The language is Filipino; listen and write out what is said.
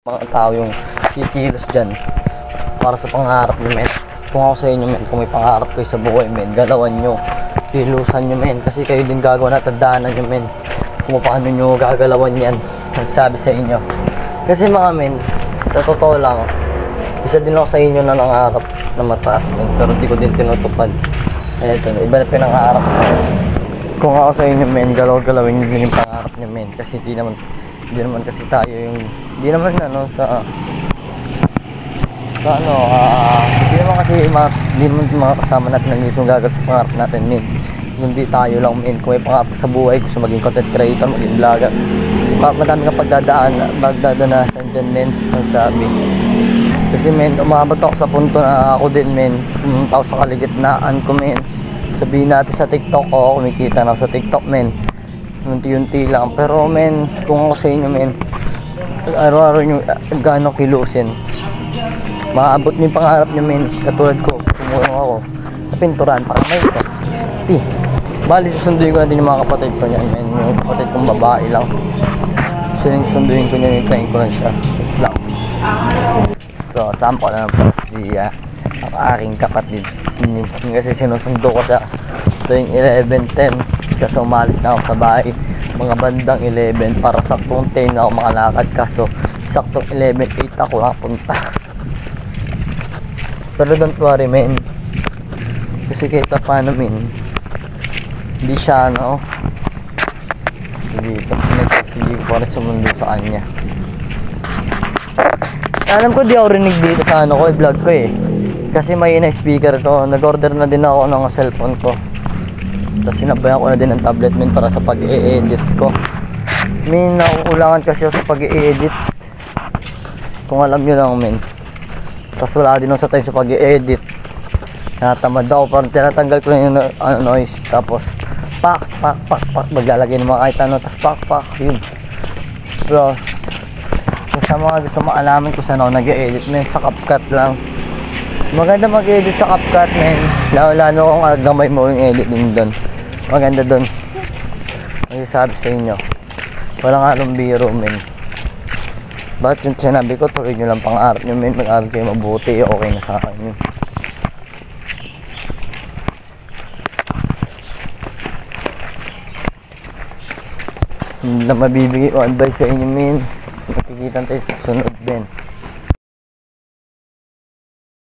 Mga tao yung kikilos dyan para sa pangarap nyo, men. Kung ako sa inyo, men, kung may pangarap kayo sa buhay, men, galawan nyo, kilusan nyo, men, kasi kayo din gagawa na tandaanan nyo, men, kung paano nyo gagalawan yan, sabi sa inyo. Kasi mga men, sa totoo lang, isa din ako sa inyo na nangarap na mataas, men, pero di ko din tinutupad. Eto, iba na pinangarap ko. Kung ako sa inyo, men, galaw-galawin nyo din yung pangarap nyo, men, kasi di naman kasi tayo yung hindi naman mga kasama natin ng isang gagal sa pangarap natin, men. Hindi tayo lang, men, kung may pangarap sa buhay, gusto maging content creator, maging vlogger, madami kang pagdadanasan dyan, men, ang sabi. Kasi, men, umabot ako sa punto na ako din, men, pumunta ako sa kaligitnaan ko, men. Sabihin natin sa TikTok, kumikita na ako sa TikTok, men, unti-unti lang. Pero, men, kung ako sa inyo, men, araw-araw nyo gaano kilusin, maabot nyo yung pangarap nyo, men. Katulad ko, tumulong ako sa pinturan para may isti. Bali, susunduin ko na din yung mga kapatid ko niyan, men. Yung kapatid kong babae lang, susunduin ko niyan, yung ko lang siya lang. So, sample na po siya ang aking kapatid, kasi sinusundo ko siya tuwing 11:10 kasi umalis na ako sa bahay mga bandang 11 para saktong 10 na ako makalakad, kaso saktong 11:08 ako nakapunta. Pero don't worry, men, kasi kahit paano, men, hindi siya hindi nagsisigil ko rin sumundo sa kanya. Alam ko di ako rinig dito sa vlog ko kasi may speaker ko. Nag-order na din ako ng cellphone ko, tapos sinabayan ko na din ng tablet, men, para sa pag-i-edit ko. May nakukulangan kasi ako sa pag-i-edit, kung alam nyo lang, men. Tapos wala din ako sa time sa pag-i-edit, natamad ako, parang tinatanggal ko na yung noise, tapos pak maglalagay ng mga kahit tapos pak yun. Pero sa mga gusto maalaman kung saan ako nag-i-edit, men, sa CapCut lang. Maganda mag-edit sa CapCut, men, lalo kung gamay mo yung editing doon, maganda doon. Sabi sa inyo, walang halong biro, men. Bakit yung sinabi ko, tuloy nyo lang pangarap nyo, men, mag-aral kayo mabuti, okay na sa akin yun. Hindi na mabibigay ko advice sa inyo, men. Makikita tayo sa sunod, Ben.